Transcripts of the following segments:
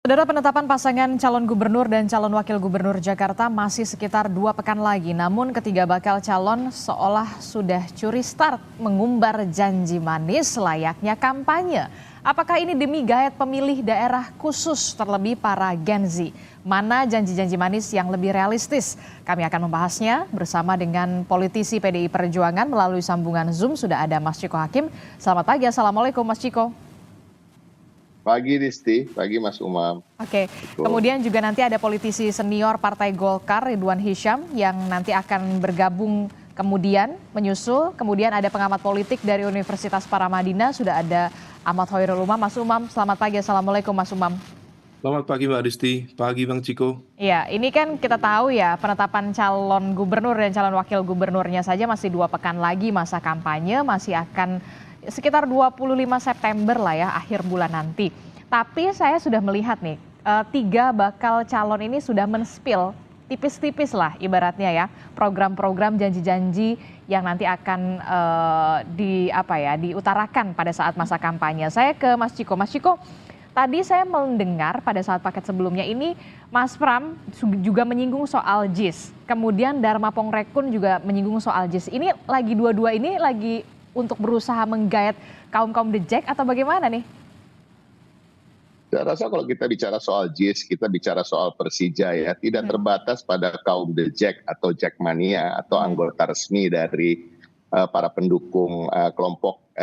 Saudara, penetapan pasangan calon gubernur dan calon wakil gubernur Jakarta masih sekitar 2 pekan lagi. Namun ketiga bakal calon seolah sudah curi start mengumbar janji manis layaknya kampanye. Apakah ini demi gayat pemilih daerah khusus terlebih para Gen Z? Mana janji-janji manis yang lebih realistis? Kami akan membahasnya bersama dengan politisi PDI Perjuangan melalui sambungan Zoom. Sudah ada Mas Ciko Hakim. Selamat pagi, Assalamualaikum Mas Ciko. Pagi Risti, pagi Mas Umam. Oke, kemudian juga nanti ada politisi senior Partai Golkar Ridwan Hisyam yang nanti akan bergabung kemudian menyusul. Kemudian ada pengamat politik dari Universitas Paramadina, sudah ada Ahmad Hoirul Umam. Mas Umam, selamat pagi, Assalamualaikum Mas Umam. Selamat pagi Mbak Risti, pagi Bang Ciko. Iya, ini kan kita tahu ya penetapan calon gubernur dan calon wakil gubernurnya saja masih 2 pekan lagi masa kampanye, masih akan sekitar 25 September lah ya, akhir bulan nanti. Tapi saya sudah melihat nih, 3 bakal calon ini sudah men-spill tipis-tipis lah ibaratnya ya, program-program janji-janji yang nanti akan diutarakan pada saat masa kampanye. Saya ke Mas Ciko. Mas Ciko, tadi saya mendengar pada saat paket sebelumnya ini Mas Pram juga menyinggung soal JIS. Kemudian Dharma Pongrekun juga menyinggung soal JIS. Ini lagi dua-dua ini lagi untuk berusaha menggayat kaum-kaum The Jack atau bagaimana nih? Saya rasa kalau kita bicara soal JIS, kita bicara soal Persija ya, tidak terbatas pada kaum The Jack atau Jackmania atau anggota resmi dari para pendukung kelompok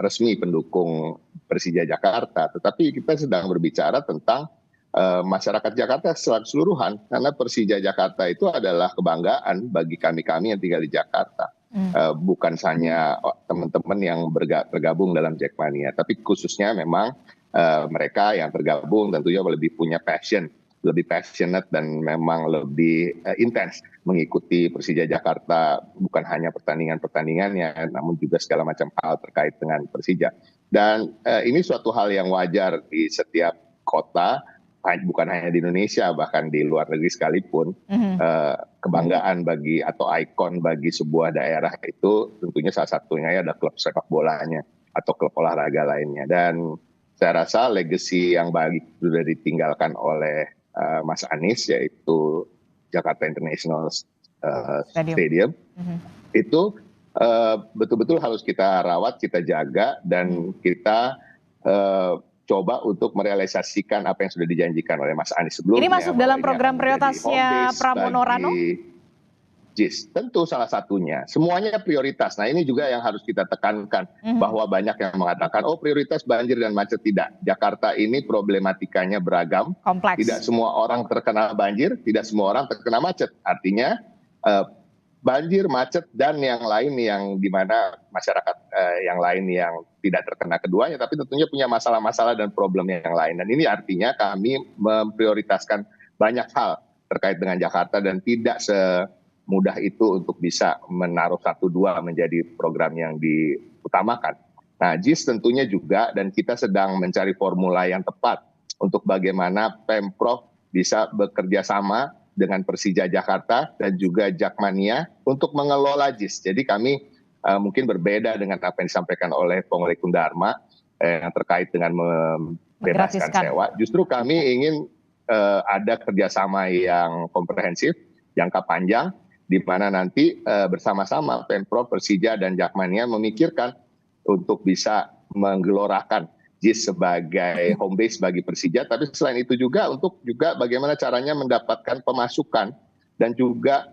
resmi pendukung Persija Jakarta. Tetapi kita sedang berbicara tentang masyarakat Jakarta secara keseluruhan, karena Persija Jakarta itu adalah kebanggaan bagi kami-kami yang tinggal di Jakarta. Bukan hanya teman-teman yang bergabung dalam Jackmania, tapi khususnya memang mereka yang tergabung tentunya lebih punya passion, lebih passionate dan memang lebih intens mengikuti Persija Jakarta, bukan hanya pertandingan-pertandingannya, namun juga segala macam hal terkait dengan Persija. Dan ini suatu hal yang wajar di setiap kota, bukan hanya di Indonesia, bahkan di luar negeri sekalipun, kebanggaan bagi atau ikon bagi sebuah daerah itu tentunya salah satunya ada klub sepak bolanya atau klub olahraga lainnya. Dan saya rasa legacy yang baik sudah ditinggalkan oleh Mas Anies, yaitu Jakarta International Stadium. Itu betul-betul harus kita rawat, kita jaga, dan kita coba untuk merealisasikan apa yang sudah dijanjikan oleh Mas Anies sebelumnya. Ini masuk dalam program prioritasnya Pramono Rano? JIS, tentu salah satunya. Semuanya prioritas. Nah, ini juga yang harus kita tekankan, bahwa banyak yang mengatakan, oh prioritas banjir dan macet. Tidak. Jakarta ini problematikanya beragam. Kompleks. Tidak semua orang terkena banjir, tidak semua orang terkena macet. Artinya banjir, macet, dan yang lain yang dimana masyarakat yang lain yang tidak terkena keduanya, tapi tentunya punya masalah-masalah dan problem yang lain. Dan ini artinya kami memprioritaskan banyak hal terkait dengan Jakarta dan tidak semudah itu untuk bisa menaruh 1-2 menjadi program yang diutamakan. Nah, JIS tentunya juga, dan kita sedang mencari formula yang tepat untuk bagaimana Pemprov bisa bekerja sama dengan Persija Jakarta dan juga Jackmania untuk mengelola JIS. Jadi kami mungkin berbeda dengan apa yang disampaikan oleh Pongrekun Dharma yang terkait dengan membebaskan sewa. Justru kami ingin ada kerjasama yang komprehensif, jangka panjang, di mana nanti bersama-sama Pemprov, Persija, dan Jackmania memikirkan untuk bisa menggelorakan JIS sebagai home base bagi Persija, tapi selain itu juga untuk juga bagaimana caranya mendapatkan pemasukan dan juga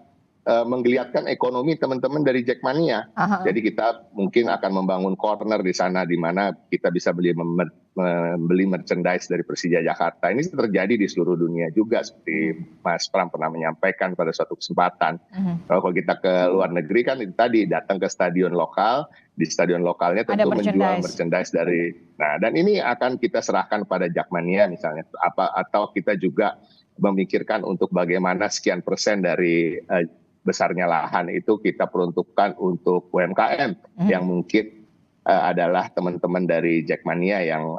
menggeliatkan ekonomi teman-teman dari Jackmania. Jadi kita mungkin akan membangun corner di sana di mana kita bisa membeli merchandise dari Persija Jakarta. Ini terjadi di seluruh dunia juga, seperti Mas Pram pernah menyampaikan pada suatu kesempatan. Kalau kita ke luar negeri kan itu tadi datang ke stadion lokal, di stadion lokalnya tentu menjual merchandise dari. Nah, dan ini akan kita serahkan pada Jackmania misalnya, atau kita juga memikirkan untuk bagaimana sekian persen dari besarnya lahan itu kita peruntukkan untuk UMKM yang mungkin adalah teman-teman dari Jackmania yang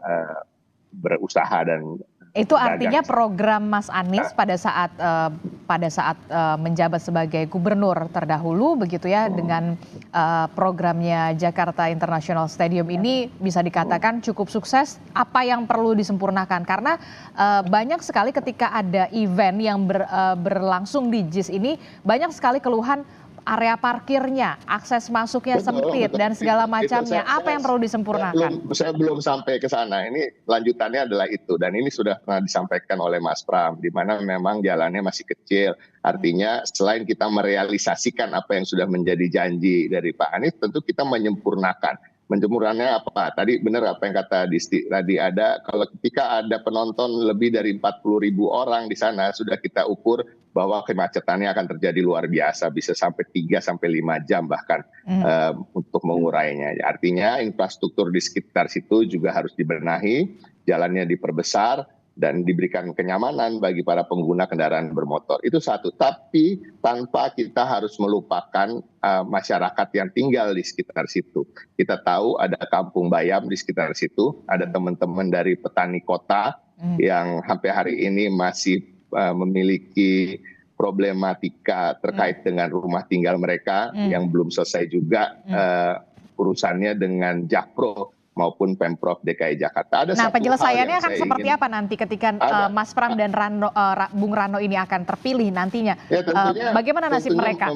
berusaha dan Itu artinya dagang. program Mas Anies pada saat menjabat sebagai gubernur terdahulu begitu ya, dengan programnya Jakarta International Stadium ini bisa dikatakan cukup sukses. Apa yang perlu disempurnakan? Karena banyak sekali ketika ada event yang berlangsung di JIS ini, banyak sekali keluhan area parkirnya, akses masuknya sempit dan segala macamnya. Apa yang perlu disempurnakan? Saya belum sampai ke sana. Ini lanjutannya adalah itu, dan ini sudah pernah disampaikan oleh Mas Pram, di mana memang jalannya masih kecil. Artinya selain kita merealisasikan apa yang sudah menjadi janji dari Pak Anies, tentu kita menyempurnakan. Menyempurnakannya apa? Tadi benar apa yang kata Disti. Tadi kalau ketika ada penonton lebih dari 40.000 orang di sana, sudah kita ukur bahwa kemacetannya akan terjadi luar biasa, bisa sampai 3 sampai 5 jam bahkan untuk mengurainya. Artinya infrastruktur di sekitar situ juga harus dibenahi, jalannya diperbesar, dan diberikan kenyamanan bagi para pengguna kendaraan bermotor. Itu satu, tapi tanpa kita harus melupakan masyarakat yang tinggal di sekitar situ. Kita tahu ada kampung Bayam di sekitar situ, ada teman-teman dari petani kota yang sampai hari ini masih memiliki problematika terkait dengan rumah tinggal mereka yang belum selesai juga urusannya dengan Jakpro maupun Pemprov DKI Jakarta. Nah, penyelesaiannya akan seperti apa nanti ketika Mas Pram dan Bung Rano ini akan terpilih nantinya? Ya, bagaimana nasib mereka?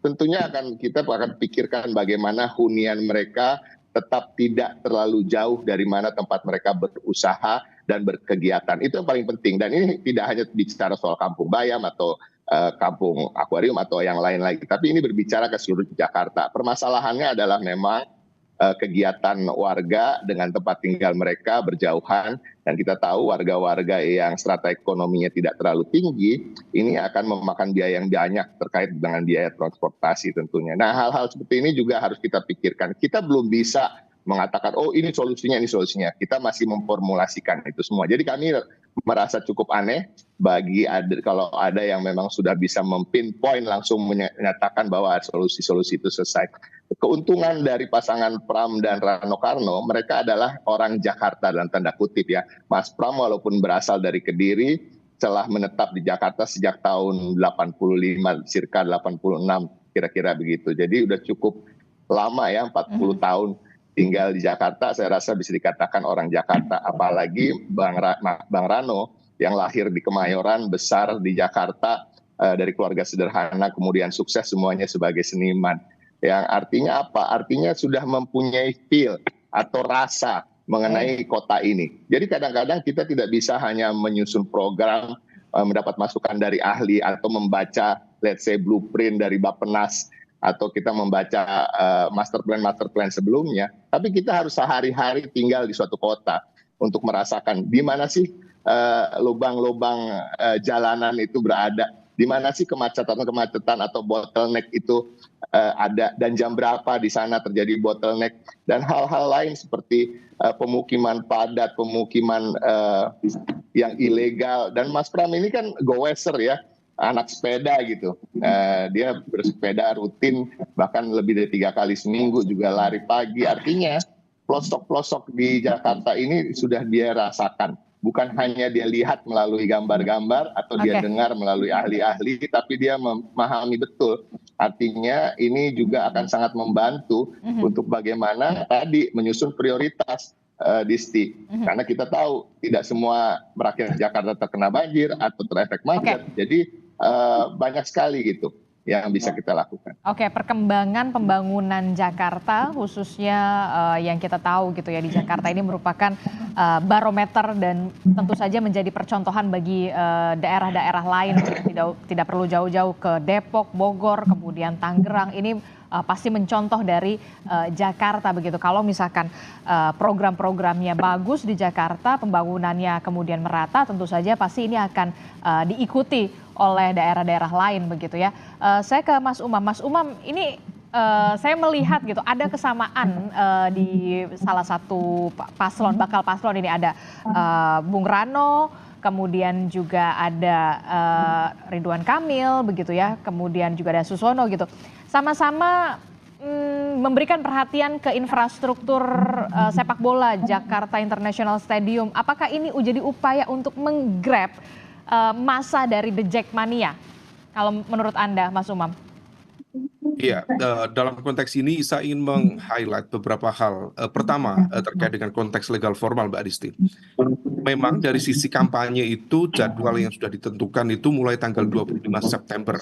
Tentunya kita akan pikirkan bagaimana hunian mereka tetap tidak terlalu jauh dari mana tempat mereka berusaha dan berkegiatan. Itu yang paling penting. Dan ini tidak hanya bicara soal Kampung Bayam atau Kampung Akuarium atau yang lain lagi, tapi ini berbicara ke seluruh Jakarta. Permasalahannya adalah memang kegiatan warga dengan tempat tinggal mereka berjauhan, dan kita tahu warga-warga yang strata ekonominya tidak terlalu tinggi ini akan memakan biaya yang banyak terkait dengan biaya transportasi tentunya. Nah, hal-hal seperti ini juga harus kita pikirkan. Kita belum bisa mengatakan oh ini solusinya, ini solusinya. Kita masih memformulasikan itu semua. Jadi kami merasa cukup aneh kalau ada yang memang sudah bisa mempinpoint langsung menyatakan bahwa solusi-solusi itu selesai. Keuntungan dari pasangan Pram dan Rano Karno, mereka adalah orang Jakarta dalam tanda kutip ya. Mas Pram walaupun berasal dari Kediri, telah menetap di Jakarta sejak tahun 85, circa 86 kira-kira begitu. Jadi udah cukup lama ya, 40 tahun tinggal di Jakarta. Saya rasa bisa dikatakan orang Jakarta. Apalagi Bang Rano yang lahir di Kemayoran, besar di Jakarta, dari keluarga sederhana, kemudian sukses semuanya sebagai seniman. Yang artinya apa? Artinya sudah mempunyai feel atau rasa mengenai kota ini. Jadi kadang-kadang kita tidak bisa hanya menyusun program, mendapat masukan dari ahli, atau membaca let's say blueprint dari Bappenas, atau kita membaca master plan sebelumnya. Tapi kita harus sehari-hari tinggal di suatu kota untuk merasakan di mana sih lubang-lubang jalanan itu berada, di mana sih kemacetan atau bottleneck itu ada, dan jam berapa di sana terjadi bottleneck, dan hal-hal lain seperti pemukiman padat, pemukiman yang ilegal. Dan Mas Pram ini kan goeser ya, anak sepeda gitu. Dia bersepeda rutin, bahkan lebih dari 3 kali seminggu, juga lari pagi. Artinya pelosok-pelosok di Jakarta ini sudah dia rasakan. Bukan hanya dia lihat melalui gambar-gambar atau dia dengar melalui ahli-ahli, tapi dia memahami betul. Artinya ini juga akan sangat membantu untuk bagaimana tadi menyusun prioritas, Disti. Karena kita tahu tidak semua rakyat Jakarta terkena banjir atau terefek macet. Jadi banyak sekali gitu yang bisa kita lakukan. Oke, perkembangan pembangunan Jakarta khususnya yang kita tahu gitu ya, di Jakarta ini merupakan barometer dan tentu saja menjadi percontohan bagi daerah-daerah lain. Tidak perlu jauh-jauh ke Depok, Bogor, kemudian Tangerang. Ini pasti mencontoh dari Jakarta begitu. Kalau misalkan program-programnya bagus di Jakarta, pembangunannya kemudian merata, tentu saja pasti ini akan diikuti oleh daerah-daerah lain begitu ya. Saya ke Mas Umam. Mas Umam, ini saya melihat gitu ada kesamaan di salah satu bakal paslon ini, ada Bung Rano, kemudian juga ada Ridwan Kamil begitu ya, kemudian juga ada Susono gitu. Sama-sama memberikan perhatian ke infrastruktur sepak bola Jakarta International Stadium. Apakah ini jadi upaya untuk menggrab masa dari The Jackmania? Kalau menurut Anda, Mas Umam? Iya, dalam konteks ini saya ingin meng-highlight beberapa hal. Pertama, terkait dengan konteks legal formal, Mbak Adisti. Memang dari sisi kampanye itu jadwal yang sudah ditentukan itu mulai tanggal 25 September.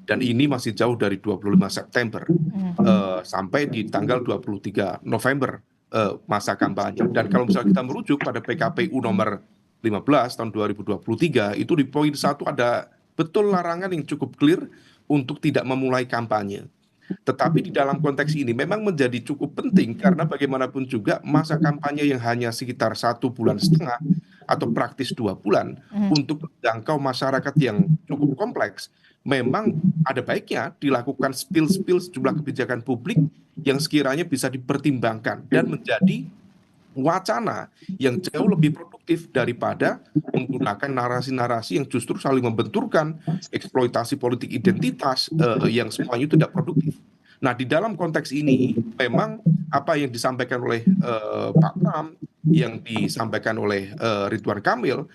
Dan ini masih jauh dari 25 September. Sampai di tanggal 23 November masa kampanye. Dan kalau misalnya kita merujuk pada PKPU nomor 15 tahun 2023, itu di poin 1 ada betul larangan yang cukup clear untuk tidak memulai kampanye. Tetapi di dalam konteks ini memang menjadi cukup penting karena bagaimanapun juga masa kampanye yang hanya sekitar 1,5 bulan atau praktis 2 bulan untuk menjangkau masyarakat yang cukup kompleks, memang ada baiknya dilakukan spill sejumlah kebijakan publik yang sekiranya bisa dipertimbangkan dan menjadi wacana yang jauh lebih produktif daripada menggunakan narasi-narasi yang justru saling membenturkan, eksploitasi politik identitas yang semuanya itu tidak produktif. Nah, di dalam konteks ini memang apa yang disampaikan oleh Pak Pram, yang disampaikan oleh Ridwan Kamil,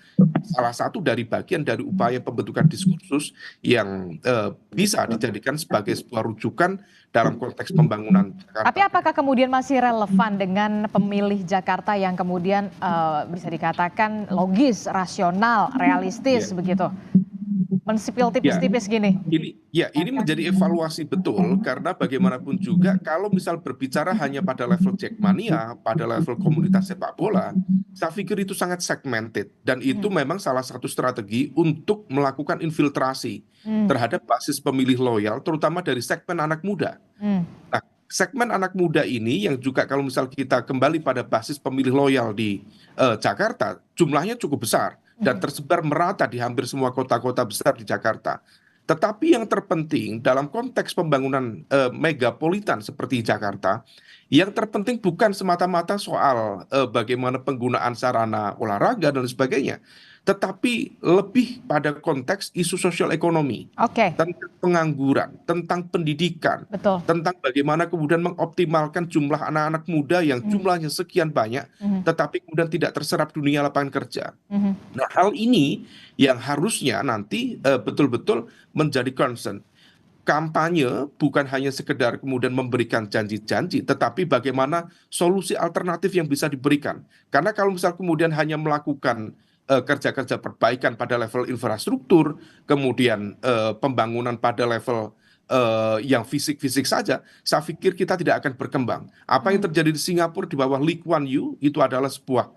salah satu dari bagian dari upaya pembentukan diskursus yang bisa dijadikan sebagai sebuah rujukan dalam konteks pembangunan Jakarta. Tapi apakah kemudian masih relevan dengan pemilih Jakarta yang kemudian bisa dikatakan logis, rasional, realistis begitu? Mensipil tipis-tipis gini. Ini menjadi evaluasi betul karena bagaimanapun juga kalau misal berbicara hanya pada level Jackmania, pada level komunitas sepak bola, saya pikir itu sangat segmented dan itu memang salah satu strategi untuk melakukan infiltrasi terhadap basis pemilih loyal, terutama dari segmen anak muda. Nah, segmen anak muda ini yang juga kalau misal kita kembali pada basis pemilih loyal di Jakarta, jumlahnya cukup besar dan tersebar merata di hampir semua kota-kota besar di Jakarta. Tetapi yang terpenting dalam konteks pembangunan megapolitan seperti Jakarta, yang terpenting bukan semata-mata soal bagaimana penggunaan sarana olahraga dan sebagainya, tetapi lebih pada konteks isu sosial ekonomi, tentang pengangguran, tentang pendidikan, tentang bagaimana kemudian mengoptimalkan jumlah anak-anak muda yang jumlahnya sekian banyak, tetapi kemudian tidak terserap dunia lapangan kerja. Nah, hal ini yang harusnya nanti betul-betul menjadi concern. Kampanye bukan hanya sekedar kemudian memberikan janji-janji, tetapi bagaimana solusi alternatif yang bisa diberikan. Karena kalau misal kemudian hanya melakukan kerja-kerja perbaikan pada level infrastruktur, kemudian pembangunan pada level yang fisik-fisik saja, saya pikir kita tidak akan berkembang. Apa yang terjadi di Singapura di bawah Lee Kuan Yew itu adalah sebuah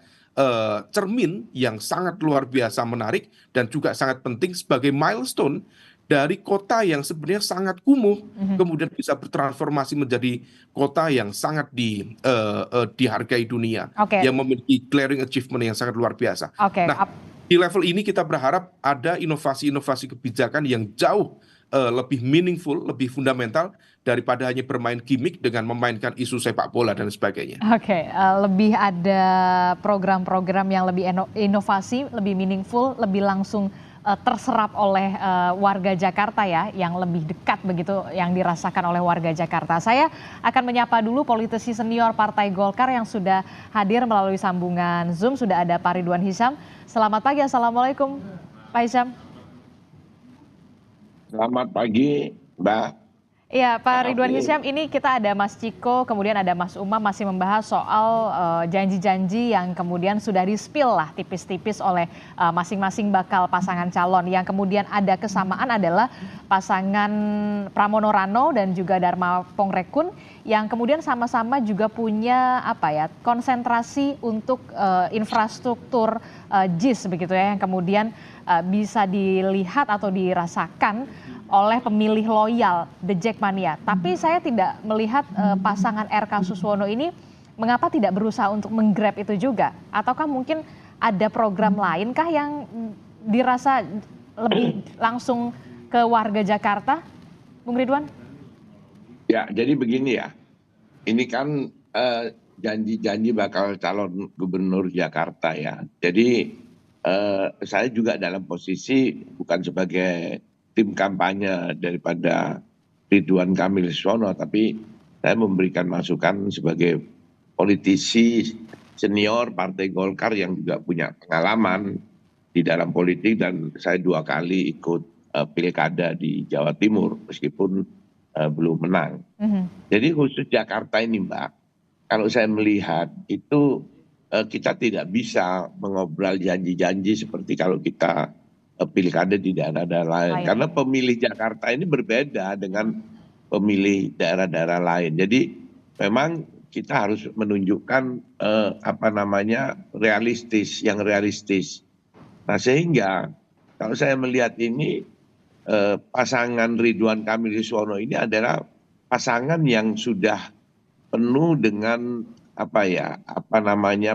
cermin yang sangat luar biasa menarik dan juga sangat penting sebagai milestone dari kota yang sebenarnya sangat kumuh, kemudian bisa bertransformasi menjadi kota yang sangat dihargai dunia, yang memiliki glaring achievement yang sangat luar biasa. Nah, di level ini kita berharap ada inovasi-inovasi kebijakan yang jauh lebih meaningful, lebih fundamental daripada hanya bermain gimmick dengan memainkan isu sepak bola dan sebagainya. Lebih ada program-program yang lebih inovasi, lebih meaningful, lebih langsung terserap oleh warga Jakarta ya, yang lebih dekat begitu yang dirasakan oleh warga Jakarta. Saya akan menyapa dulu politisi senior Partai Golkar yang sudah hadir melalui sambungan Zoom. Sudah ada Pak Ridwan Hisyam. Selamat pagi, Assalamualaikum Pak Hisyam. Selamat pagi, Mbak. Iya, Pak Ridwan Hisyam, ini kita ada Mas Ciko, kemudian ada Mas Umam masih membahas soal janji-janji yang kemudian sudah di-spill lah tipis-tipis oleh masing-masing bakal pasangan calon. Yang kemudian ada kesamaan adalah pasangan Pramono Rano dan juga Dharma Pongrekun yang kemudian sama-sama juga punya konsentrasi untuk infrastruktur JIS begitu ya, yang kemudian bisa dilihat atau dirasakan oleh pemilih loyal The Jackmania. Tapi saya tidak melihat pasangan RK Suswono ini mengapa tidak berusaha untuk menggrab itu juga? Ataukah mungkin ada program lain kah yang dirasa lebih langsung ke warga Jakarta, Bung Ridwan? Ya, jadi begini ya. Ini kan janji-janji bakal calon gubernur Jakarta ya. Jadi saya juga dalam posisi bukan sebagai tim kampanye daripada Ridwan Kamil Suswono, tapi saya memberikan masukan sebagai politisi senior Partai Golkar yang juga punya pengalaman di dalam politik, dan saya 2 kali ikut pilkada di Jawa Timur meskipun belum menang. Jadi khusus Jakarta ini Mbak, kalau saya melihat itu kita tidak bisa mengobrol janji-janji seperti kalau kita pilkada di daerah-daerah lain. Karena pemilih Jakarta ini berbeda dengan pemilih daerah-daerah lain. Jadi memang kita harus menunjukkan realistis, yang realistis. Nah sehingga kalau saya melihat ini pasangan Ridwan Kamil Yuswono ini adalah pasangan yang sudah penuh dengan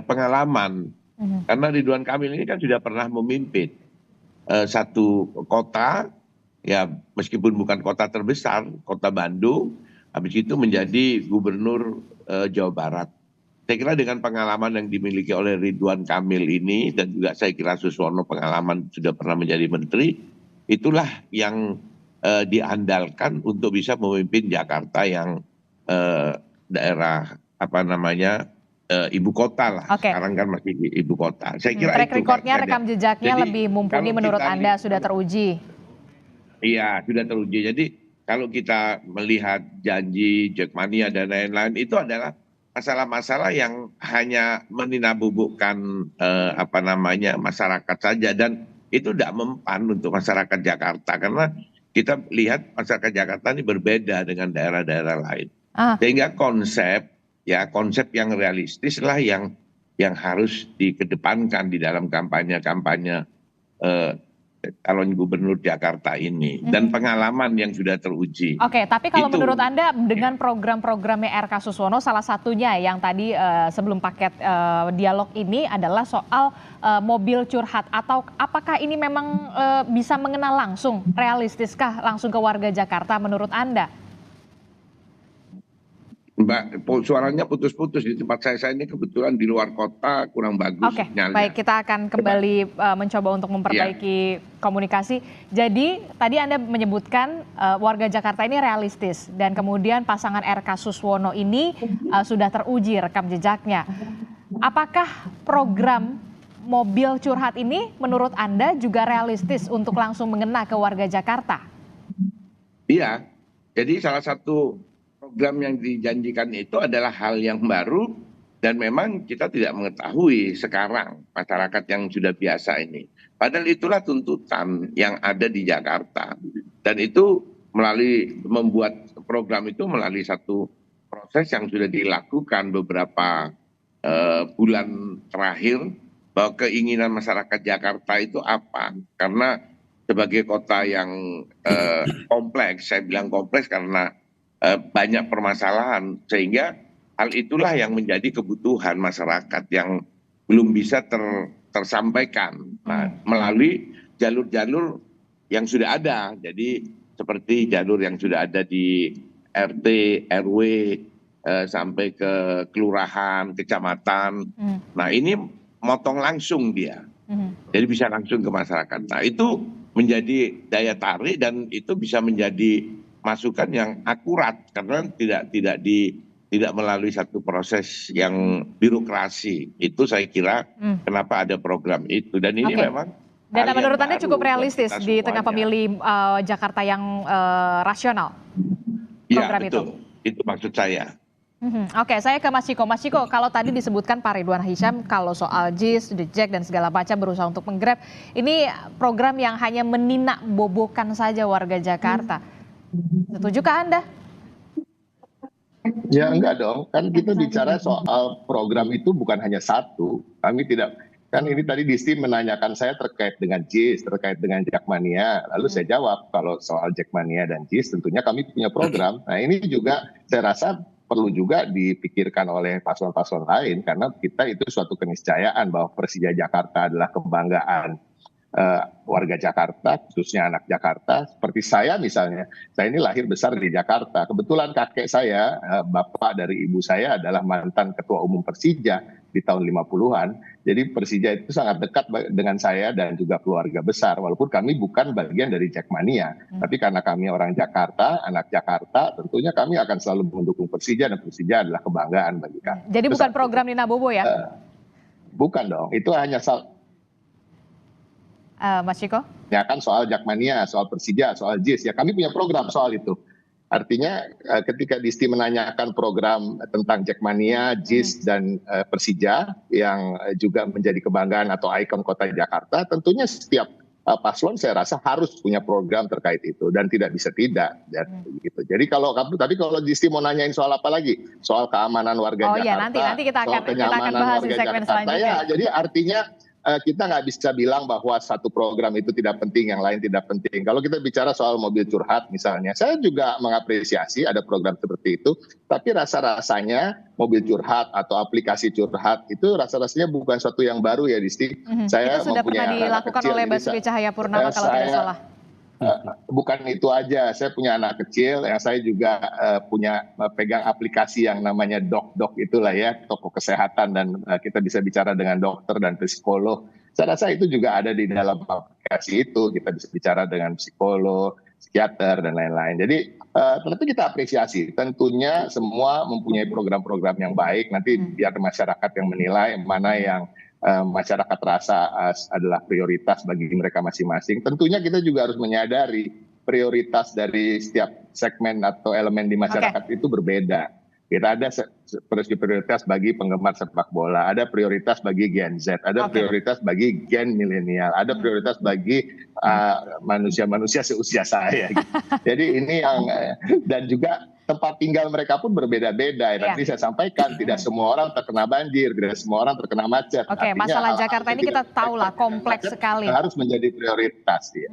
pengalaman. Karena Ridwan Kamil ini kan sudah pernah memimpin satu kota, ya meskipun bukan kota terbesar, kota Bandung, habis itu menjadi gubernur Jawa Barat. Saya kira dengan pengalaman yang dimiliki oleh Ridwan Kamil ini, dan juga saya kira Suswono pengalaman sudah pernah menjadi menteri, itulah yang diandalkan untuk bisa memimpin Jakarta yang daerah ibu kota lah. Sekarang kan masih ibu kota. Saya kira track itu recordnya, rekam jejaknya lebih mumpuni menurut Anda, sudah teruji. Iya, sudah teruji. Jadi kalau kita melihat janji Jackmania dan lain-lain, itu adalah masalah-masalah yang hanya meninabobokan masyarakat saja, dan itu tidak mempan untuk masyarakat Jakarta, karena kita lihat masyarakat Jakarta ini berbeda dengan daerah-daerah lain. Sehingga konsep yang realistis lah yang harus dikedepankan di dalam kampanye calon gubernur Jakarta ini, dan pengalaman yang sudah teruji. Oke, tapi kalau menurut Anda dengan program-programnya RK Suswono, salah satunya yang tadi sebelum paket dialog ini adalah soal mobil curhat, atau apakah ini memang bisa mengenal langsung, realistiskah langsung ke warga Jakarta menurut Anda? Mbak, suaranya putus-putus di tempat saya ini kebetulan di luar kota, kurang bagus. Oke, baik, kita akan kembali mencoba untuk memperbaiki komunikasi. Jadi tadi Anda menyebutkan warga Jakarta ini realistis, dan kemudian pasangan RK Suswono ini sudah teruji rekam jejaknya. Apakah program mobil curhat ini menurut Anda juga realistis untuk langsung mengena ke warga Jakarta? Iya, jadi salah satu program yang dijanjikan itu adalah hal yang baru, dan memang kita tidak mengetahui sekarang masyarakat yang sudah biasa ini. Padahal itulah tuntutan yang ada di Jakarta, dan itu membuat program itu melalui satu proses yang sudah dilakukan beberapa bulan terakhir, bahwa keinginan masyarakat Jakarta itu apa. Karena sebagai kota yang kompleks, saya bilang kompleks karena banyak permasalahan, sehingga hal itulah yang menjadi kebutuhan masyarakat yang belum bisa tersampaikan melalui jalur-jalur yang sudah ada. Jadi seperti jalur yang sudah ada di RT, RW, sampai ke kelurahan, kecamatan. Nah ini motong langsung dia, jadi bisa langsung ke masyarakat. Nah itu menjadi daya tarik, dan itu bisa menjadi masukan yang akurat, karena tidak melalui satu proses yang birokrasi. Itu saya kira kenapa ada program itu, dan ini memang. Dan menurut Anda cukup realistis di tengah pemilih Jakarta yang rasional? Program ya, betul. Itu maksud saya. Oke, saya ke Mas Ciko. Mas Ciko, kalau tadi disebutkan Pak Ridwan Hisyam kalau soal JIS, The Jack dan segala macam berusaha untuk menggrab, ini program yang hanya meninak bobokan saja warga Jakarta. Setujukah Anda? Ya enggak dong, kan kita bicara soal program itu bukan hanya satu. Kami tidak, kan ini tadi Disti menanyakan saya terkait dengan JIS, terkait dengan Jackmania. Lalu saya jawab, kalau soal Jackmania dan JIS tentunya kami punya program. Nah ini juga saya rasa perlu juga dipikirkan oleh paslon-paslon lain, karena kita itu suatu keniscayaan bahwa Persija Jakarta adalah kebanggaan warga Jakarta, khususnya anak Jakarta. Seperti saya misalnya, saya ini lahir besar di Jakarta. Kebetulan kakek saya, bapak dari ibu saya adalah mantan ketua umum Persija. di tahun 50-an. Jadi Persija itu sangat dekat dengan saya dan juga keluarga besar. Walaupun kami bukan bagian dari Jackmania. Tapi karena kami orang Jakarta, anak Jakarta, tentunya kami akan selalu mendukung Persija. Dan Persija adalah kebanggaan bagi kami. Jadi bukan program Nina Bobo ya? Bukan dong, itu hanya Mas Ciko? ya kan soal Jackmania, soal Persija, soal JIS. Ya kami punya program soal itu. Artinya ketika Disti menanyakan program tentang Jackmania, JIS, dan Persija yang juga menjadi kebanggaan atau ikon kota Jakarta, tentunya setiap paslon saya rasa harus punya program terkait itu dan tidak bisa tidak. Gitu. Jadi kalau Disti mau nanyain soal apa lagi? Soal keamanan warga Jakarta. Oh iya, nanti kita akan bahas di segmen selanjutnya. Ya, jadi artinya kita nggak bisa bilang bahwa satu program itu tidak penting, yang lain tidak penting. Kalau kita bicara soal mobil curhat misalnya, saya juga mengapresiasi ada program seperti itu, tapi rasa-rasanya mobil curhat atau aplikasi curhat itu rasa-rasanya bukan suatu yang baru ya, Disti. Itu sudah pernah dilakukan oleh Basuki Cahayapurnama kalau tidak salah. Bukan itu aja, saya punya anak kecil yang saya juga punya pegang aplikasi yang namanya Dok itulah ya, toko kesehatan, dan kita bisa bicara dengan dokter dan psikolog. Saya rasa itu juga ada di dalam aplikasi itu, kita bisa bicara dengan psikolog, psikiater, dan lain-lain. Jadi tentu kita apresiasi, tentunya semua mempunyai program-program yang baik, nanti biar masyarakat yang menilai mana yang masyarakat rasa adalah prioritas bagi mereka masing-masing. Tentunya kita juga harus menyadari prioritas dari setiap segmen atau elemen di masyarakat itu berbeda. Kita ada prioritas bagi penggemar sepak bola, ada prioritas bagi Gen Z, ada prioritas bagi Gen milenial, ada prioritas bagi manusia-manusia seusia saya. Gitu. Jadi ini yang dan juga tempat tinggal mereka pun berbeda-beda. Nanti saya sampaikan, tidak semua orang terkena banjir, tidak semua orang terkena macet. Oke, masalah Jakarta ini kita tahu lah kompleks sekali. Harus menjadi prioritas. Ya.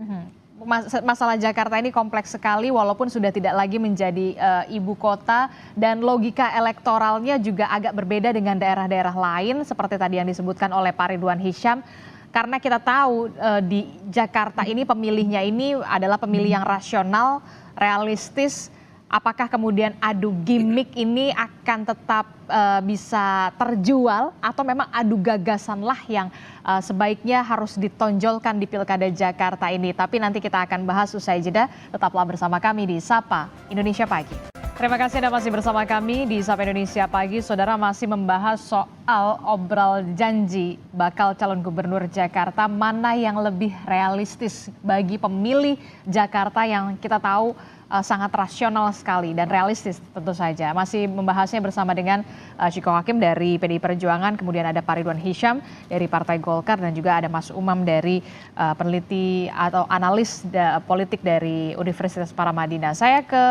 Masalah Jakarta ini kompleks sekali walaupun sudah tidak lagi menjadi ibu kota, dan logika elektoralnya juga agak berbeda dengan daerah-daerah lain seperti tadi yang disebutkan oleh Pak Ridwan Hisyam. Karena kita tahu di Jakarta ini pemilihnya ini adalah pemilih yang rasional, realistis. Apakah kemudian adu gimmick ini akan tetap bisa terjual atau memang adu gagasanlah yang sebaiknya harus ditonjolkan di Pilkada Jakarta ini? Tapi nanti kita akan bahas usai jeda. Tetaplah bersama kami di Sapa Indonesia Pagi. Terima kasih Anda masih bersama kami di Sapa Indonesia Pagi. Saudara, masih membahas soal obral janji bakal calon gubernur Jakarta, mana yang lebih realistis bagi pemilih Jakarta yang kita tahu sangat rasional sekali dan realistis tentu saja. Masih membahasnya bersama dengan Ciko Hakim dari PDI Perjuangan, kemudian ada Pak Ridwan Hisyam dari Partai Golkar, dan juga ada Mas Umam dari peneliti atau analis politik dari Universitas Paramadina. Saya ke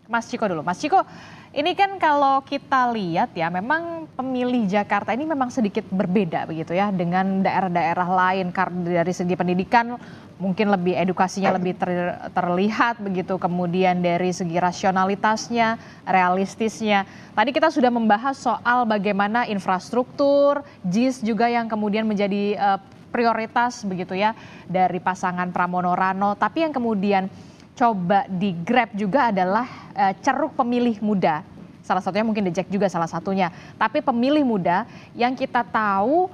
Mas Ciko dulu. Mas Ciko, ini kan kalau kita lihat ya, memang pemilih Jakarta ini memang sedikit berbeda begitu ya dengan daerah-daerah lain, karena dari segi pendidikan mungkin lebih edukasinya lebih terlihat begitu, kemudian dari segi rasionalitasnya, realistisnya. Tadi kita sudah membahas soal bagaimana infrastruktur, JIS juga yang kemudian menjadi prioritas begitu ya dari pasangan Pramono Rano, tapi yang kemudian coba di grab juga adalah ceruk pemilih muda. Salah satunya mungkin The Jack juga salah satunya. Tapi pemilih muda yang kita tahu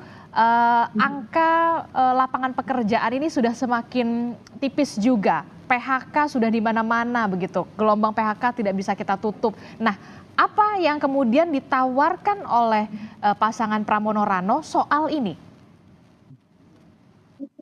angka lapangan pekerjaan ini sudah semakin tipis juga. PHK sudah di mana-mana begitu. Gelombang PHK tidak bisa kita tutup. Nah, apa yang kemudian ditawarkan oleh pasangan Pramono Rano soal ini?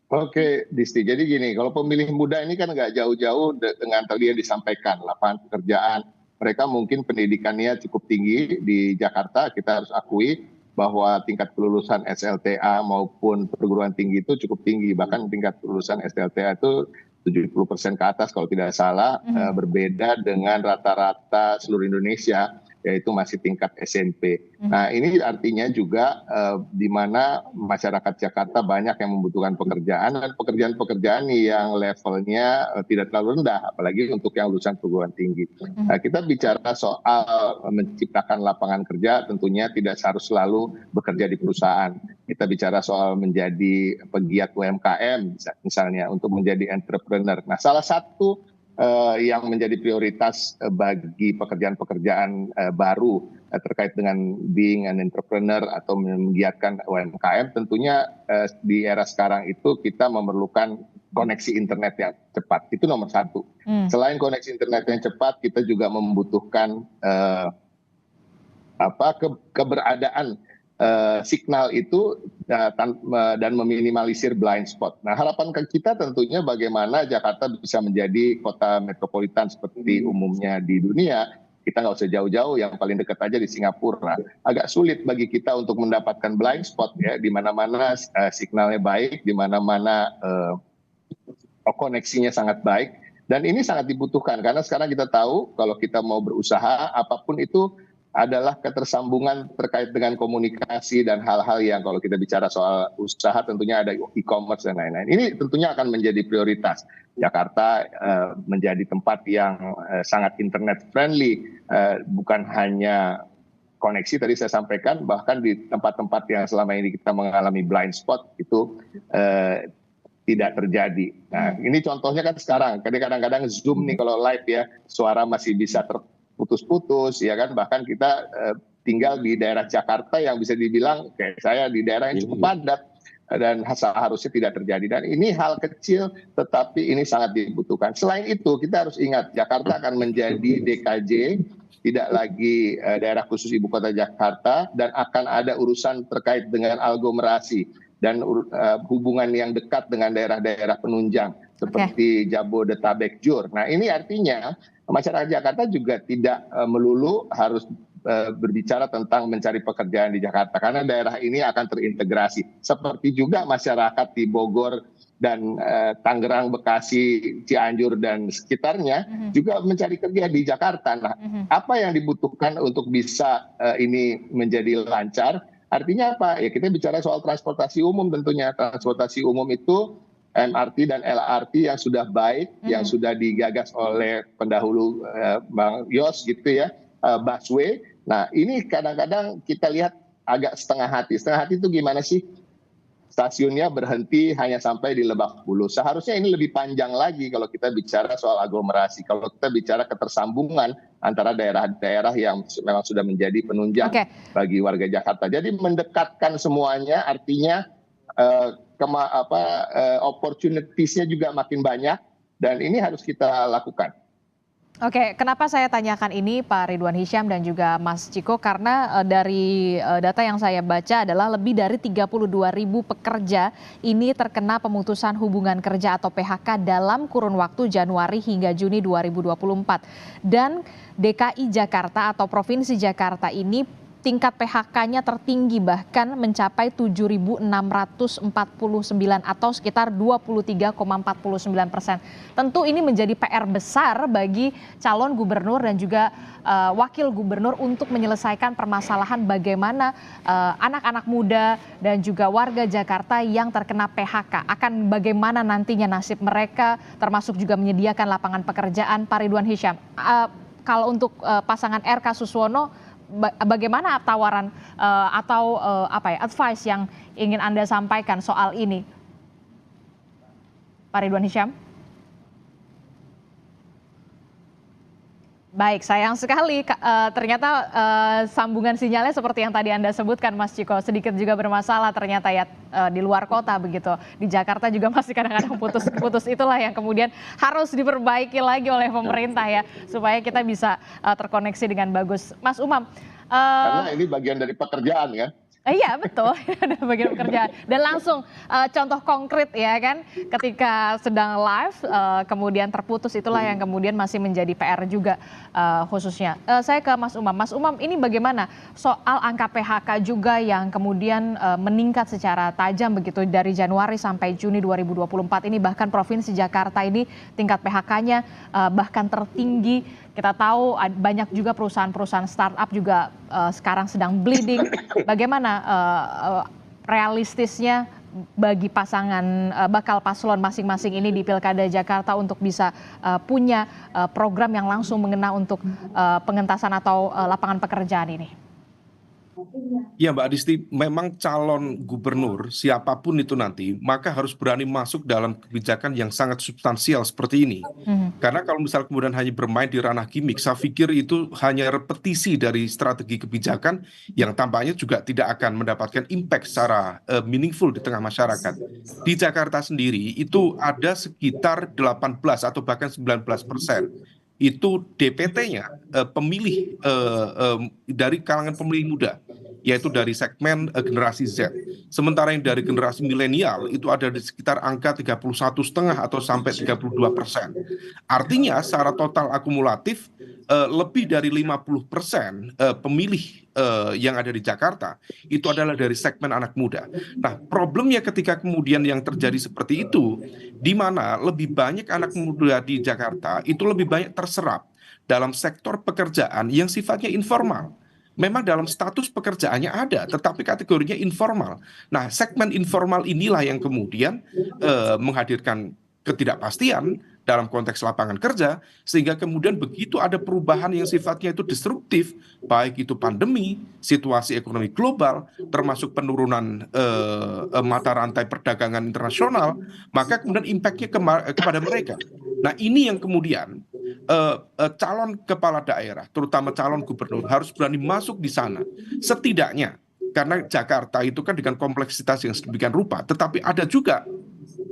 Oke, Disti. Jadi gini, kalau pemilih muda ini kan nggak jauh-jauh dengan tadi yang disampaikan, lapangan pekerjaan. Mereka mungkin pendidikannya cukup tinggi di Jakarta, kita harus akui bahwa tingkat kelulusan SLTA maupun perguruan tinggi itu cukup tinggi. Bahkan tingkat kelulusan SLTA itu 70% ke atas kalau tidak salah, berbeda dengan rata-rata seluruh Indonesia, yaitu masih tingkat SMP. Nah, ini artinya juga di mana masyarakat Jakarta banyak yang membutuhkan pekerjaan, dan pekerjaan-pekerjaan yang levelnya tidak terlalu rendah, apalagi untuk yang lulusan perguruan tinggi. Nah, kita bicara soal menciptakan lapangan kerja, tentunya tidak harus selalu bekerja di perusahaan. Kita bicara soal menjadi pegiat UMKM misalnya, untuk menjadi entrepreneur. Nah, salah satu yang menjadi prioritas bagi pekerjaan-pekerjaan baru terkait dengan being an entrepreneur atau menggiatkan UMKM, tentunya di era sekarang itu kita memerlukan koneksi internet yang cepat. Itu nomor satu. Selain koneksi internet yang cepat, kita juga membutuhkan keberadaan signal itu dan meminimalisir blind spot. Nah, harapan kita tentunya bagaimana Jakarta bisa menjadi kota metropolitan seperti umumnya di dunia. Kita nggak usah jauh-jauh, yang paling dekat aja di Singapura. Agak sulit bagi kita untuk mendapatkan blind spot ya, di mana-mana signalnya baik, di mana-mana koneksinya sangat baik. Dan ini sangat dibutuhkan karena sekarang kita tahu kalau kita mau berusaha apapun itu adalah ketersambungan terkait dengan komunikasi dan hal-hal yang kalau kita bicara soal usaha tentunya ada e-commerce dan lain-lain. Ini tentunya akan menjadi prioritas. Jakarta menjadi tempat yang sangat internet friendly, bukan hanya koneksi tadi saya sampaikan, bahkan di tempat-tempat yang selama ini kita mengalami blind spot itu tidak terjadi. Nah, ini contohnya kan sekarang, kadang-kadang Zoom nih kalau live ya, suara masih bisa terputus-putus, ya kan, bahkan kita tinggal di daerah Jakarta yang bisa dibilang kayak saya di daerah yang cukup padat dan seharusnya tidak terjadi. Dan ini hal kecil tetapi ini sangat dibutuhkan. Selain itu kita harus ingat Jakarta akan menjadi DKJ, tidak lagi daerah khusus ibu kota Jakarta, dan akan ada urusan terkait dengan aglomerasi dan hubungan yang dekat dengan daerah-daerah penunjang seperti Jabodetabek, Jur. Nah, ini artinya masyarakat Jakarta juga tidak melulu harus berbicara tentang mencari pekerjaan di Jakarta, karena daerah ini akan terintegrasi. Seperti juga masyarakat di Bogor dan Tangerang, Bekasi, Cianjur dan sekitarnya juga mencari kerja di Jakarta. Nah, apa yang dibutuhkan untuk bisa ini menjadi lancar? Artinya apa? Ya kita bicara soal transportasi umum tentunya. Transportasi umum itu MRT dan LRT yang sudah baik, yang sudah digagas oleh pendahulu Bang Yos gitu ya, busway. Nah, ini kadang-kadang kita lihat agak setengah hati. Setengah hati itu gimana sih? Stasiunnya berhenti hanya sampai di Lebak Bulus. Seharusnya ini lebih panjang lagi kalau kita bicara soal aglomerasi. Kalau kita bicara ketersambungan antara daerah-daerah yang memang sudah menjadi penunjang bagi warga Jakarta. Jadi mendekatkan semuanya, artinya opportunities-nya juga makin banyak, dan ini harus kita lakukan. Oke, kenapa saya tanyakan ini Pak Ridwan Hisyam dan juga Mas Ciko, karena dari data yang saya baca adalah lebih dari 32.000 pekerja ini terkena pemutusan hubungan kerja atau PHK dalam kurun waktu Januari hingga Juni 2024. Dan DKI Jakarta atau Provinsi Jakarta ini tingkat PHK-nya tertinggi, bahkan mencapai 7.649 atau sekitar 23,49%. Tentu ini menjadi PR besar bagi calon gubernur dan juga wakil gubernur untuk menyelesaikan permasalahan bagaimana anak-anak muda dan juga warga Jakarta yang terkena PHK. Akan bagaimana nantinya nasib mereka, termasuk juga menyediakan lapangan pekerjaan. Pak Ridwan Hisyam, kalau untuk pasangan RK Suswono, bagaimana tawaran atau advice yang ingin Anda sampaikan soal ini, Pak Ridwan Hisyam? Baik, sayang sekali ternyata sambungan sinyalnya seperti yang tadi Anda sebutkan, Mas Ciko, sedikit juga bermasalah ternyata ya di luar kota begitu. Di Jakarta juga masih kadang-kadang putus-putus, itulah yang kemudian harus diperbaiki lagi oleh pemerintah ya, supaya kita bisa terkoneksi dengan bagus. Mas Umam. Karena ini bagian dari pekerjaan kan? Iya betul, ada bagian pekerjaan. Dan langsung contoh konkret ya kan, ketika sedang live kemudian terputus, itulah yang kemudian masih menjadi PR juga khususnya. Saya ke Mas Umam. Mas Umam, ini bagaimana soal angka PHK juga yang kemudian meningkat secara tajam begitu dari Januari sampai Juni 2024 ini, bahkan Provinsi Jakarta ini tingkat PHK-nya bahkan tertinggi. Kita tahu banyak juga perusahaan-perusahaan startup juga sekarang sedang bleeding. Bagaimana realistisnya bagi pasangan bakal paslon masing-masing ini di Pilkada Jakarta untuk bisa punya program yang langsung mengena untuk pengentasan atau lapangan pekerjaan ini? Ya Mbak Adisti, memang calon gubernur siapapun itu nanti, maka harus berani masuk dalam kebijakan yang sangat substansial seperti ini. Mhm. Karena kalau misal kemudian hanya bermain di ranah gimmick, saya pikir itu hanya repetisi dari strategi kebijakan yang tampaknya juga tidak akan mendapatkan impact secara meaningful di tengah masyarakat. Di Jakarta sendiri itu ada sekitar 18 atau bahkan 19% itu DPT-nya pemilih dari kalangan pemilih muda, yaitu dari segmen generasi Z. Sementara yang dari generasi milenial itu ada di sekitar angka 31,5 atau sampai 32%. Artinya secara total akumulatif lebih dari 50% pemilih yang ada di Jakarta itu adalah dari segmen anak muda. Nah, problemnya ketika kemudian yang terjadi seperti itu, di mana lebih banyak anak muda di Jakarta itu lebih banyak terserap dalam sektor pekerjaan yang sifatnya informal. Memang dalam status pekerjaannya ada, tetapi kategorinya informal. Nah, segmen informal inilah yang kemudian menghadirkan ketidakpastian dalam konteks lapangan kerja, sehingga kemudian begitu ada perubahan yang sifatnya itu disruptif, baik itu pandemi, situasi ekonomi global, termasuk penurunan mata rantai perdagangan internasional, maka kemudian impact-nya kepada mereka. Nah, ini yang kemudian calon kepala daerah, terutama calon gubernur, harus berani masuk di sana. Setidaknya, karena Jakarta itu kan dengan kompleksitas yang sedemikian rupa, tetapi ada juga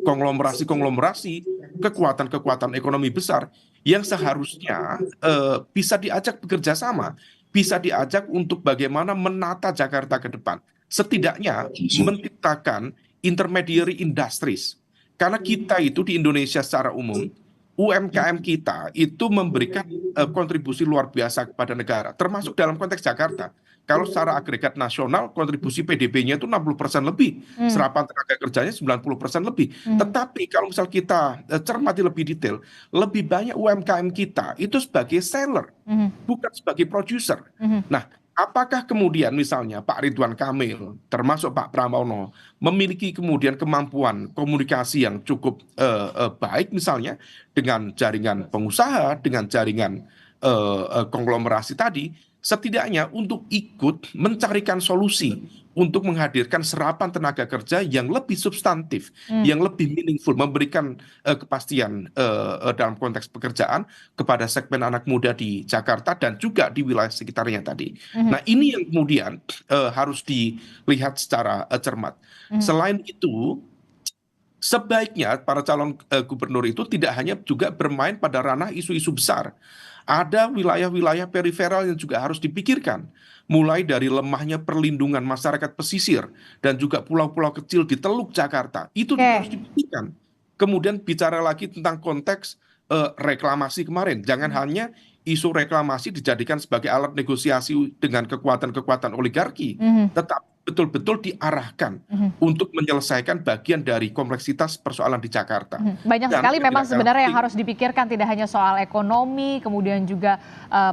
konglomerasi-konglomerasi, kekuatan-kekuatan ekonomi besar yang seharusnya bisa diajak bekerja sama, bisa diajak untuk bagaimana menata Jakarta ke depan. Setidaknya menciptakan intermediary industries. Karena kita itu di Indonesia secara umum, UMKM kita itu memberikan kontribusi luar biasa kepada negara, termasuk dalam konteks Jakarta. Kalau secara agregat nasional, kontribusi PDB-nya itu 60% lebih, serapan tenaga kerjanya 90% lebih. Tetapi kalau misal kita cermati lebih detail, lebih banyak UMKM kita itu sebagai seller, bukan sebagai producer. Nah, apakah kemudian misalnya Pak Ridwan Kamil, termasuk Pak Pramono, memiliki kemudian kemampuan komunikasi yang cukup baik misalnya dengan jaringan pengusaha, dengan jaringan konglomerasi tadi, setidaknya untuk ikut mencarikan solusi untuk menghadirkan serapan tenaga kerja yang lebih substantif, yang lebih meaningful, memberikan kepastian dalam konteks pekerjaan kepada segmen anak muda di Jakarta dan juga di wilayah sekitarnya tadi. Nah, ini yang kemudian harus dilihat secara cermat. Selain itu, sebaiknya para calon gubernur itu tidak hanya juga bermain pada ranah isu-isu besar. Ada wilayah-wilayah periferal yang juga harus dipikirkan, mulai dari lemahnya perlindungan masyarakat pesisir dan juga pulau-pulau kecil di Teluk Jakarta. Itu juga harus dipikirkan. Kemudian bicara lagi tentang konteks reklamasi kemarin. Jangan hanya isu reklamasi dijadikan sebagai alat negosiasi dengan kekuatan-kekuatan oligarki, tetapi betul-betul diarahkan untuk menyelesaikan bagian dari kompleksitas persoalan di Jakarta. Banyak Dan sekali memang tidak sebenarnya kalah yang harus dipikirkan, tidak hanya soal ekonomi, kemudian juga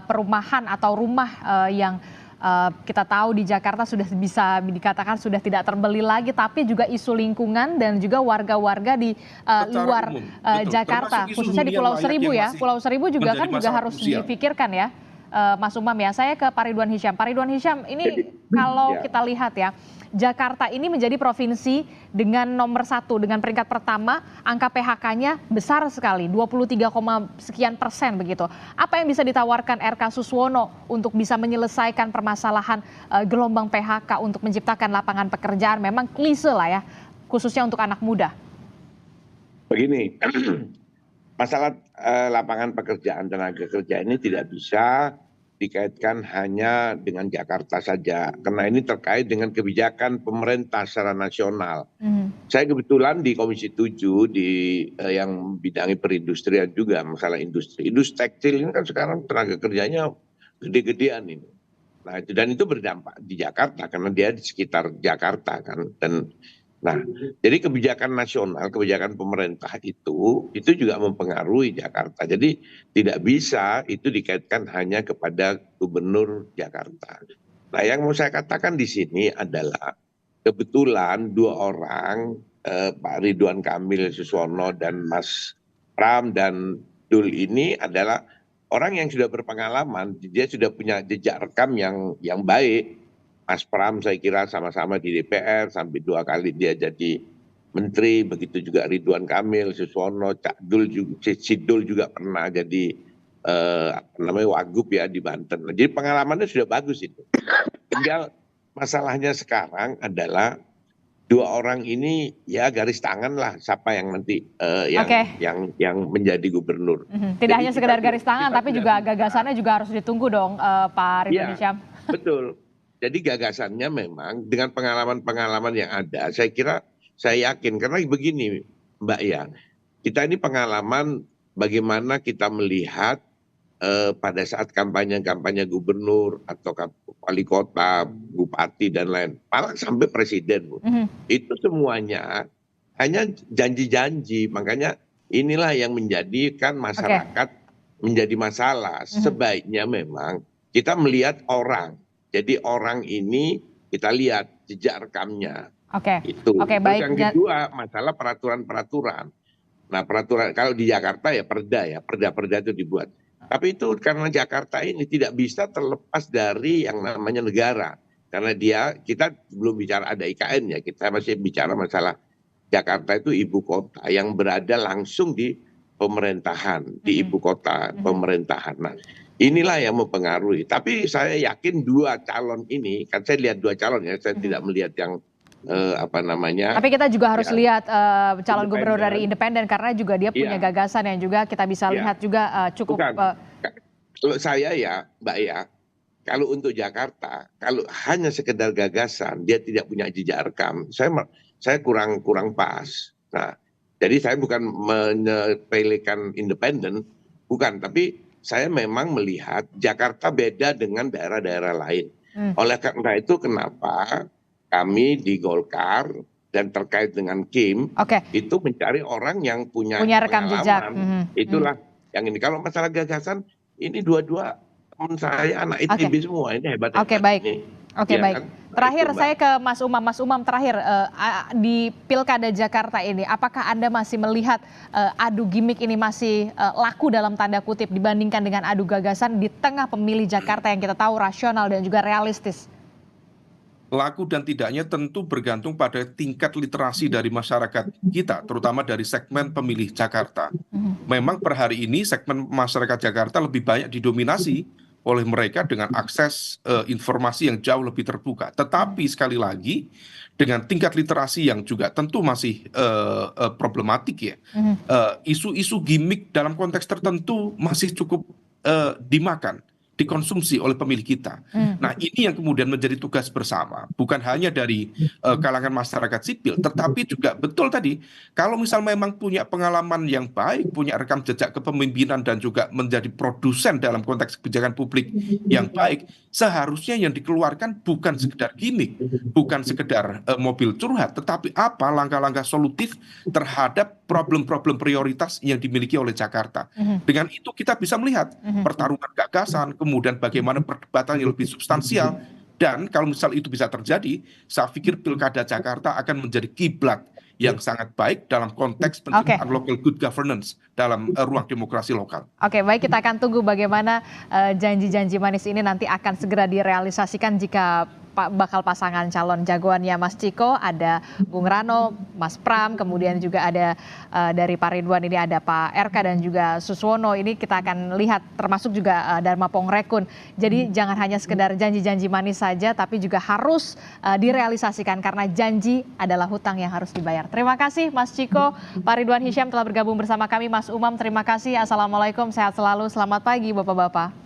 perumahan atau rumah yang kita tahu di Jakarta sudah bisa dikatakan sudah tidak terbeli lagi, tapi juga isu lingkungan dan juga warga-warga di luar umum, betul. Jakarta, Termasuk isu khususnya di hunian Pulau layak Seribu yang ya. masih Pulau Seribu juga kan menjadi juga masalah harus krusial. dipikirkan ya. Mas Umam ya, saya ke Pak Ridwan Hisyam. Pak Ridwan Hisyam, ini kalau kita lihat ya, Jakarta ini menjadi provinsi dengan nomor 1, dengan peringkat pertama, angka PHK-nya besar sekali, 23,sekian% begitu. Apa yang bisa ditawarkan RK Suswono untuk bisa menyelesaikan permasalahan gelombang PHK untuk menciptakan lapangan pekerjaan? Memang klise lah ya, khususnya untuk anak muda. Begini, masalah lapangan pekerjaan tenaga kerja ini tidak bisa dikaitkan hanya dengan Jakarta saja, karena ini terkait dengan kebijakan pemerintah secara nasional. Saya kebetulan di Komisi 7 yang bidangi perindustrian juga, masalah industri. Industri tekstil ini kan sekarang tenaga kerjanya gede-gedean ini. Nah, dan itu berdampak di Jakarta karena dia di sekitar Jakarta kan. Nah, jadi kebijakan nasional, kebijakan pemerintah itu juga mempengaruhi Jakarta. Jadi tidak bisa itu dikaitkan hanya kepada gubernur Jakarta. Nah, yang mau saya katakan di sini adalah kebetulan 2 orang, Pak Ridwan Kamil Suswono dan Mas Pram dan Dul ini adalah orang yang sudah berpengalaman, dia sudah punya jejak rekam yang baik. Mas Pram saya kira sama-sama di DPR sampai 2 kali dia jadi menteri, begitu juga Ridwan Kamil, Suswono, Cak Dul juga, Sidul juga pernah jadi apa namanya wagub ya di Banten. Jadi pengalamannya sudah bagus itu. Tinggal masalahnya sekarang adalah 2 orang ini ya garis tangan lah siapa yang nanti yang menjadi gubernur. Tidak Jadi hanya sekedar kita garis tangan, tapi juga gagasannya juga harus ditunggu dong, Pak Ridwan Hisyam. Betul. Jadi gagasannya memang dengan pengalaman-pengalaman yang ada, saya yakin karena begini Mbak ya, kita ini pengalaman bagaimana kita melihat pada saat kampanye gubernur atau wali kota, bupati dan lain, malah sampai presiden, Bu. Itu semuanya hanya janji-janji, makanya inilah yang menjadikan masyarakat menjadi masalah. Sebaiknya memang kita melihat orang. Jadi orang ini kita lihat jejak rekamnya. Itu. Terus yang kedua masalah peraturan-peraturan. Nah peraturan kalau di Jakarta ya perda itu dibuat. Tapi itu karena Jakarta ini tidak bisa terlepas dari yang namanya negara. Karena kita belum bicara ada IKN ya, kita masih bicara masalah Jakarta itu ibu kota yang berada langsung di pemerintahan, di ibu kota pemerintahan. Nah inilah yang mempengaruhi. Tapi saya yakin 2 calon ini, kan saya lihat 2 calon ya, saya tidak melihat yang Tapi kita juga harus lihat calon gubernur dari independen karena juga dia punya gagasan yang juga kita bisa lihat juga cukup. Kalau saya ya, Mbak ya, kalau untuk Jakarta, kalau hanya sekedar gagasan, dia tidak punya jejak rekam, saya kurang pas. Nah, jadi saya bukan menyepelekan independen, bukan, tapi saya memang melihat Jakarta beda dengan daerah-daerah lain. Oleh karena itu kenapa kami di Golkar dan terkait dengan Kim itu mencari orang yang punya rekam jejak. Itulah yang ini. Kalau masalah gagasan ini 2 teman saya anak ITB semua, ini hebat. Baik. Baik. Kan? Terakhir saya ke Mas Umam. Mas Umam terakhir di Pilkada Jakarta ini, apakah Anda masih melihat adu gimmick ini masih laku dalam tanda kutip dibandingkan dengan adu gagasan di tengah pemilih Jakarta yang kita tahu rasional dan juga realistis? Laku dan tidaknya tentu bergantung pada tingkat literasi dari masyarakat kita, terutama dari segmen pemilih Jakarta. Memang per hari ini segmen masyarakat Jakarta lebih banyak didominasi oleh mereka dengan akses informasi yang jauh lebih terbuka. Tetapi sekali lagi dengan tingkat literasi yang juga tentu masih problematik ya, isu-isu gimmick dalam konteks tertentu masih cukup dimakan, dikonsumsi oleh pemilih kita. Nah ini yang kemudian menjadi tugas bersama, bukan hanya dari kalangan masyarakat sipil, tetapi juga betul tadi, kalau misal memang punya pengalaman yang baik, punya rekam jejak kepemimpinan dan juga menjadi produsen dalam konteks kebijakan publik yang baik, seharusnya yang dikeluarkan bukan sekedar gimmick, bukan sekedar mobil curhat, tetapi apa langkah-langkah solutif terhadap problem-problem prioritas yang dimiliki oleh Jakarta. Dengan itu kita bisa melihat pertarungan gagasan, kemudian bagaimana perdebatan yang lebih substansial, dan kalau misal itu bisa terjadi, saya pikir Pilkada Jakarta akan menjadi kiblat yang sangat baik dalam konteks penciptaan local good governance dalam ruang demokrasi lokal. Baik, kita akan tunggu bagaimana janji-janji manis ini nanti akan segera direalisasikan jika bakal pasangan calon jagoannya Mas Ciko, ada Bung Rano, Mas Pram, kemudian juga ada dari Pak Ridwan ini ada Pak RK dan juga Suswono. Ini kita akan lihat termasuk juga Dharma Pongrekun. Jadi jangan hanya sekedar janji-janji manis saja, tapi juga harus direalisasikan karena janji adalah hutang yang harus dibayar. Terima kasih Mas Ciko, Pak Ridwan Hisyam telah bergabung bersama kami. Mas Umam terima kasih. Assalamualaikum, sehat selalu, selamat pagi Bapak-Bapak.